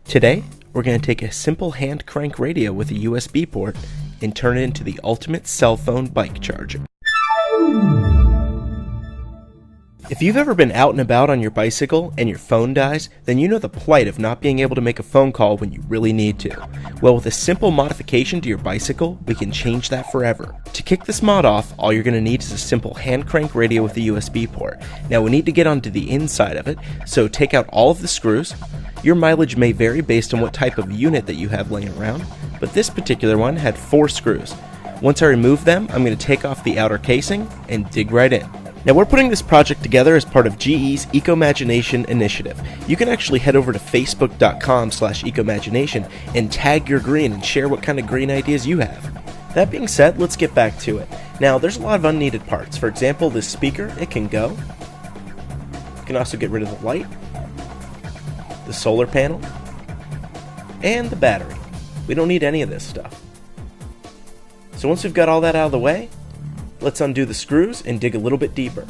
Today, we're going to take a simple hand crank radio with a USB port and turn it into the ultimate cell phone bike charger. If you've ever been out and about on your bicycle and your phone dies, then you know the plight of not being able to make a phone call when you really need to. Well, with a simple modification to your bicycle, we can change that forever. To kick this mod off, all you're going to need is a simple hand crank radio with a USB port. Now we need to get onto the inside of it, so take out all of the screws. Your mileage may vary based on what type of unit that you have laying around, but this particular one had 4 screws. Once I remove them, I'm going to take off the outer casing and dig right in. Now we're putting this project together as part of GE's Ecomagination initiative. You can actually head over to facebook.com/ecomagination and tag your green and share what kind of green ideas you have. That being said, let's get back to it. Now there's a lot of unneeded parts. For example, this speaker, it can go. You can also get rid of the light, the solar panel, and the battery. We don't need any of this stuff. So once we've got all that out of the way, let's undo the screws and dig a little bit deeper.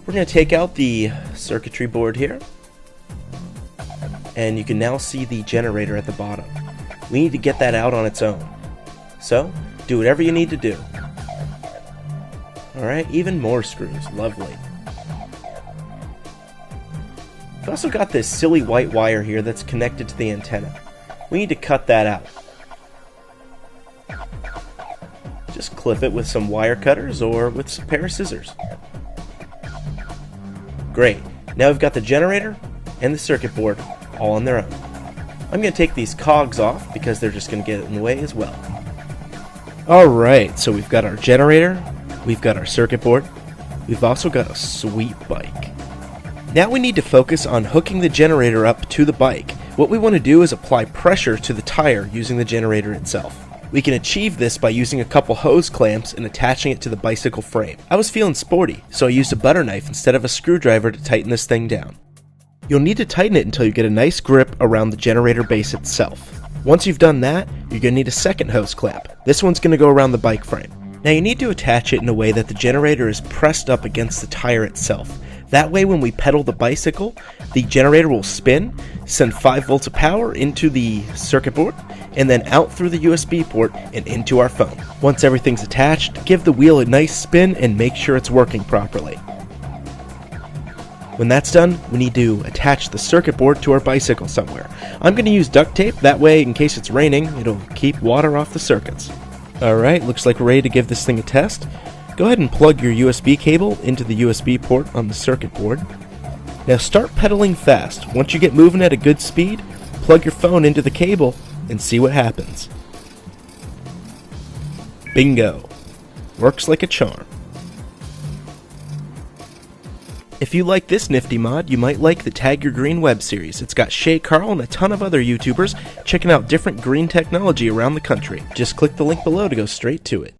We're going to take out the circuitry board here, and you can now see the generator at the bottom. We need to get that out on its own. So, do whatever you need to do. Alright, even more screws. Lovely. We've also got this silly white wire here that's connected to the antenna. We need to cut that out. Just clip it with some wire cutters or with a pair of scissors. Great. Now we've got the generator and the circuit board all on their own. I'm going to take these cogs off because they're just going to get in the way as well. Alright, so we've got our generator, we've got our circuit board, we've also got a sweet bike. Now we need to focus on hooking the generator up to the bike. What we want to do is apply pressure to the tire using the generator itself. We can achieve this by using a couple hose clamps and attaching it to the bicycle frame. I was feeling sporty, so I used a butter knife instead of a screwdriver to tighten this thing down. You'll need to tighten it until you get a nice grip around the generator base itself. Once you've done that, you're going to need a second hose clamp. This one's going to go around the bike frame. Now you need to attach it in a way that the generator is pressed up against the tire itself. That way when we pedal the bicycle, the generator will spin, send 5 volts of power into the circuit board, and then out through the USB port and into our phone. Once everything's attached, give the wheel a nice spin and make sure it's working properly. When that's done, we need to attach the circuit board to our bicycle somewhere. I'm going to use duct tape, that way in case it's raining, it'll keep water off the circuits. Alright, looks like we're ready to give this thing a test. Go ahead and plug your USB cable into the USB port on the circuit board. Now start pedaling fast. Once you get moving at a good speed, plug your phone into the cable and see what happens. Bingo! Works like a charm. If you like this nifty mod, you might like the Tag Your Green web series. It's got Shay Carl and a ton of other YouTubers checking out different green technology around the country. Just click the link below to go straight to it.